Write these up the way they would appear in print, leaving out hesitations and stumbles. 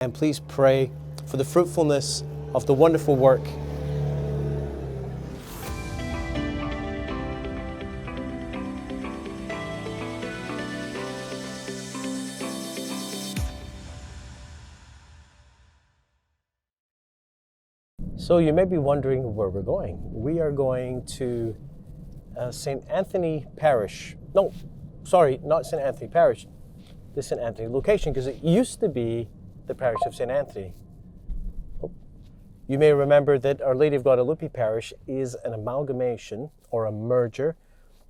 And please pray for the fruitfulness of the wonderful work. So you may be wondering where we're going. We are going to St. Anthony Parish. No, sorry, not St. Anthony Parish. The St. Anthony location, because it used to be the parish of St. Anthony. You may remember that Our Lady of Guadalupe Parish is an amalgamation or a merger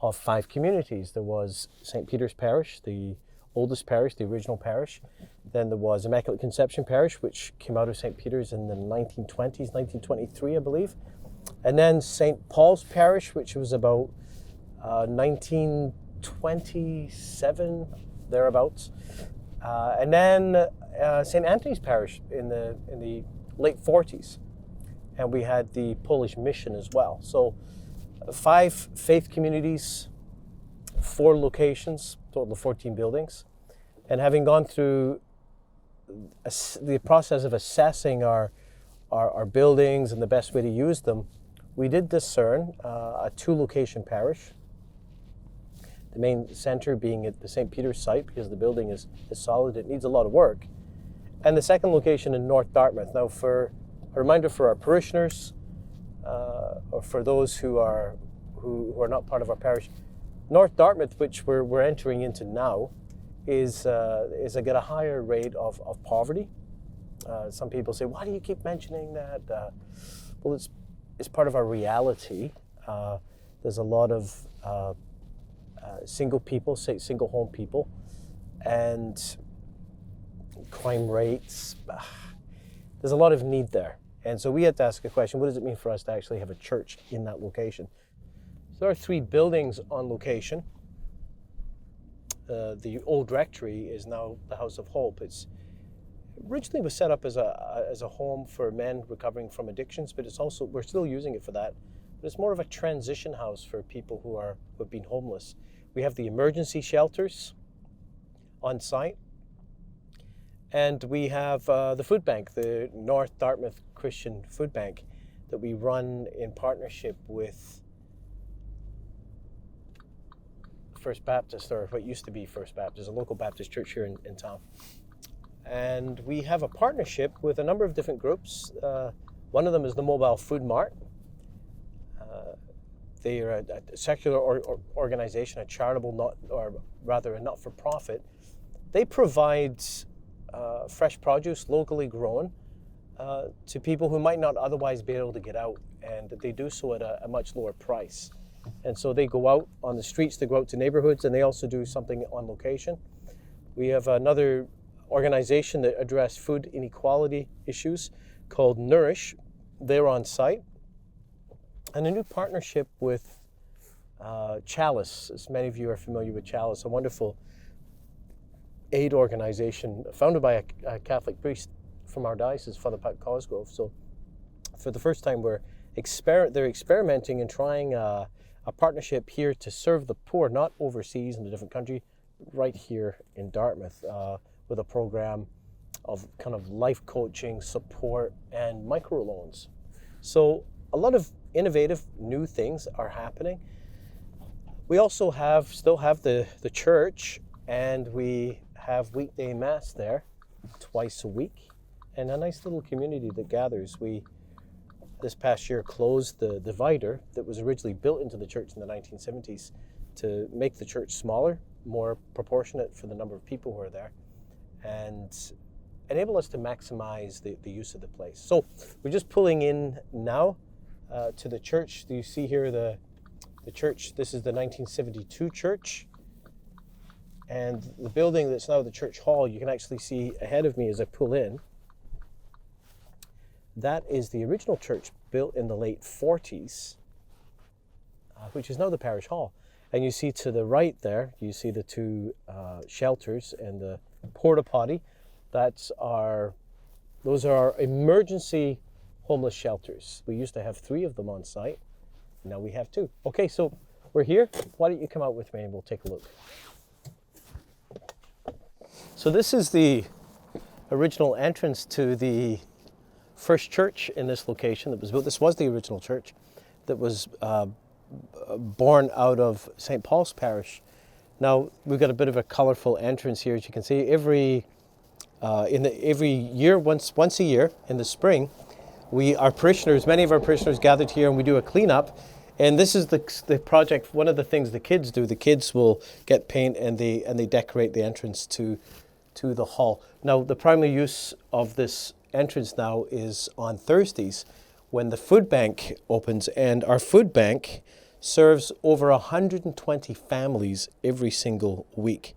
of 5 communities. There was St. Peter's Parish, the oldest parish, the original parish. Then there was Immaculate Conception Parish, which came out of St. Peter's in the 1920s, 1923, I believe. And then St. Paul's Parish, which was about 1927, thereabouts. And then St. Anthony's Parish in the late 40s. And we had the Polish mission as well. So 5 faith communities, 4 locations, total of 14 buildings. And having gone through the process of assessing our buildings and the best way to use them, we did discern a 2-location parish. The main center being at the St. Peter's site, because the building is solid, it needs a lot of work. And the second location in North Dartmouth. Now, for a reminder for our parishioners, or for those who are not part of our parish, North Dartmouth, which we're entering into now, is got a higher rate of poverty. Some people say, why do you keep mentioning that? Well, it's part of our reality. There's a lot of single people, single home people, and crime rates. There's a lot of need there. And so we had to ask a question, what does it mean for us to actually have a church in that location? So there are 3 buildings on location. The old rectory is now the House of Hope. It's originally was set up as a home for men recovering from addictions, but we're still using it for that. But it's more of a transition house for people who have been homeless. We have the emergency shelters on site. And we have the food bank, the North Dartmouth Christian Food Bank, that we run in partnership with First Baptist, or what used to be First Baptist, a local Baptist church here in town. And we have a partnership with a number of different groups. One of them is the Mobile Food Mart. They are a secular organization, a charitable, a not-for-profit. They provide fresh produce, locally grown, to people who might not otherwise be able to get out, and they do so at a much lower price. And so they go out on the streets, they go out to neighborhoods, and they also do something on location. We have another organization that address food inequality issues called Nourish. They're on site. And a new partnership with Chalice, as many of you are familiar with Chalice, a wonderful aid organization founded by a Catholic priest from our diocese, Father Pat Cosgrove. So for the first time, they're experimenting and trying a partnership here to serve the poor, not overseas in a different country, right here in Dartmouth, with a program of kind of life coaching, support, and microloans. So a lot of innovative new things are happening. We also still have the church, and we have weekday mass there twice a week, and a nice little community that gathers. We this past year closed the divider that was originally built into the church in the 1970s to make the church smaller, more proportionate for the number of people who are there, and enable us to maximize the use of the place. So we're just pulling in now to the church. You see here the church. This is the 1972 church. And the building that's now the church hall, you can actually see ahead of me as I pull in. That is the original church built in the late 40s, which is now the parish hall. And you see to the right there, you see the 2 shelters and the porta potty. Those are our emergency homeless shelters. We used to have 3 of them on site. Now we have 2. Okay, so we're here. Why don't you come out with me and we'll take a look. So this is the original entrance to the first church in this location that was built. This was the original church that was born out of St. Paul's Parish. Now, we've got a bit of a colorful entrance here, as you can see. Every year, once a year in the spring, many of our parishioners gathered here and we do a cleanup. And this is the project, one of the things the kids do. The kids will get paint and they decorate the entrance to the hall. Now, the primary use of this entrance now is on Thursdays when the food bank opens, and our food bank serves over 120 families every single week.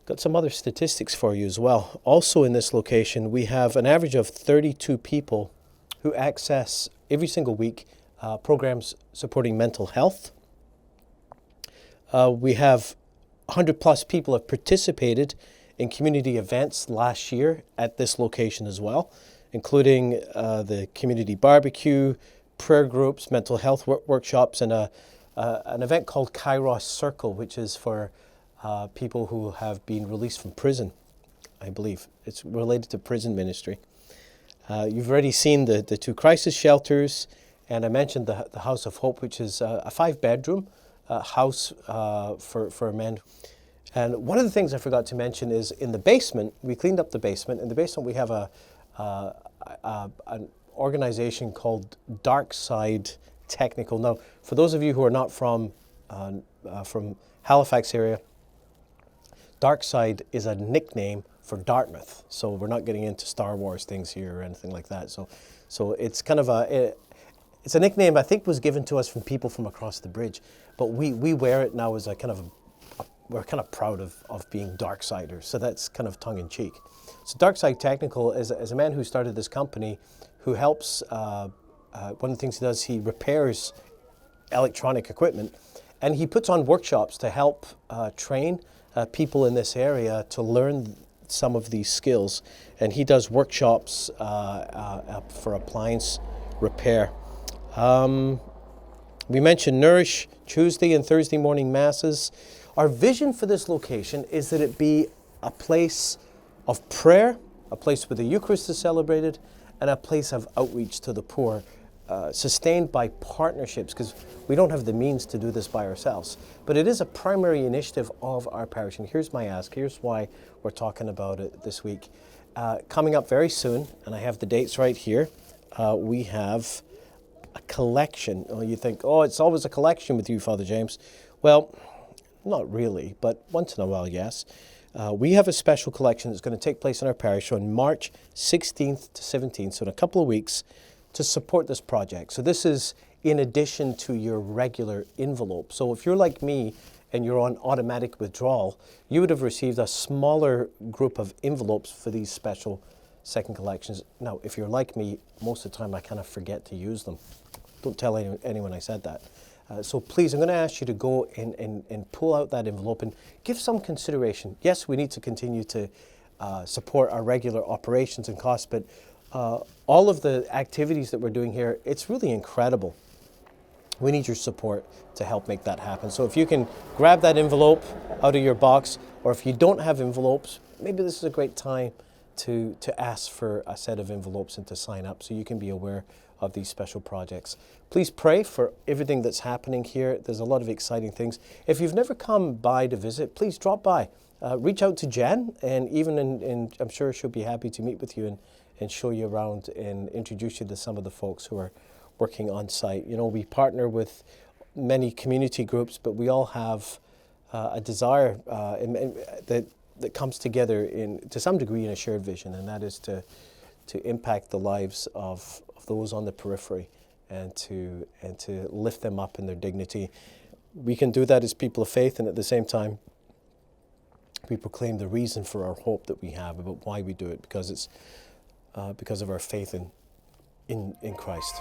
Got some other statistics for you as well. Also in this location, we have an average of 32 people who access every single week programs supporting mental health. We have 100 plus people have participated in community events last year at this location as well, including the community barbecue, prayer groups, mental health workshops, and an event called Kairos Circle, which is for people who have been released from prison, I believe. It's related to prison ministry. You've already seen the two crisis shelters, and I mentioned the House of Hope, which is a 5-bedroom house for men. And one of the things I forgot to mention is in the basement, we cleaned up the basement. In the basement, we have an organization called Dark Side Technical. Now, for those of you who are not from Halifax area, Dark Side is a nickname for Dartmouth. So we're not getting into Star Wars things here or anything like that. So it's kind of it's a nickname I think was given to us from people from across the bridge. But we wear it now as a kind of we're kind of proud of being Darksiders. So that's kind of tongue in cheek. So Dark Side Technical is a man who started this company who helps, one of the things he does, he repairs electronic equipment, and he puts on workshops to help train people in this area to learn some of these skills. And he does workshops for appliance repair. We mentioned Nourish Tuesday and Thursday morning masses. Our vision for this location is that it be a place of prayer, a place where the Eucharist is celebrated, and a place of outreach to the poor, sustained by partnerships, because we don't have the means to do this by ourselves. But it is a primary initiative of our parish, and here's my ask, here's why we're talking about it this week. Coming up very soon, and I have the dates right here, we have a collection. Oh, you think, oh, it's always a collection with you, Father James. Well, not really, but once in a while, yes. We have a special collection that's going to take place in our parish on March 16th to 17th, so in a couple of weeks, to support this project. So this is in addition to your regular envelope. So if you're like me and you're on automatic withdrawal, you would have received a smaller group of envelopes for these special second collections. Now, if you're like me, most of the time I kind of forget to use them. Don't tell anyone I said that. So please, I'm going to ask you to go and pull out that envelope and give some consideration. Yes, we need to continue to support our regular operations and costs, but all of the activities that we're doing here, it's really incredible. We need your support to help make that happen. So if you can grab that envelope out of your box, or if you don't have envelopes, maybe this is a great time to ask for a set of envelopes and to sign up so you can be aware of these special projects. Please pray for everything that's happening here. There's a lot of exciting things. If you've never come by to visit, please drop by. Reach out to Jen, and even I'm sure she'll be happy to meet with you and show you around and introduce you to some of the folks who are working on site. You know, we partner with many community groups, but we all have a desire that comes together to some degree in a shared vision, and that is to impact the lives of those on the periphery and to lift them up in their dignity. We can do that as people of faith, and at the same time we proclaim the reason for our hope that we have about why we do it, because it's because of our faith in Christ.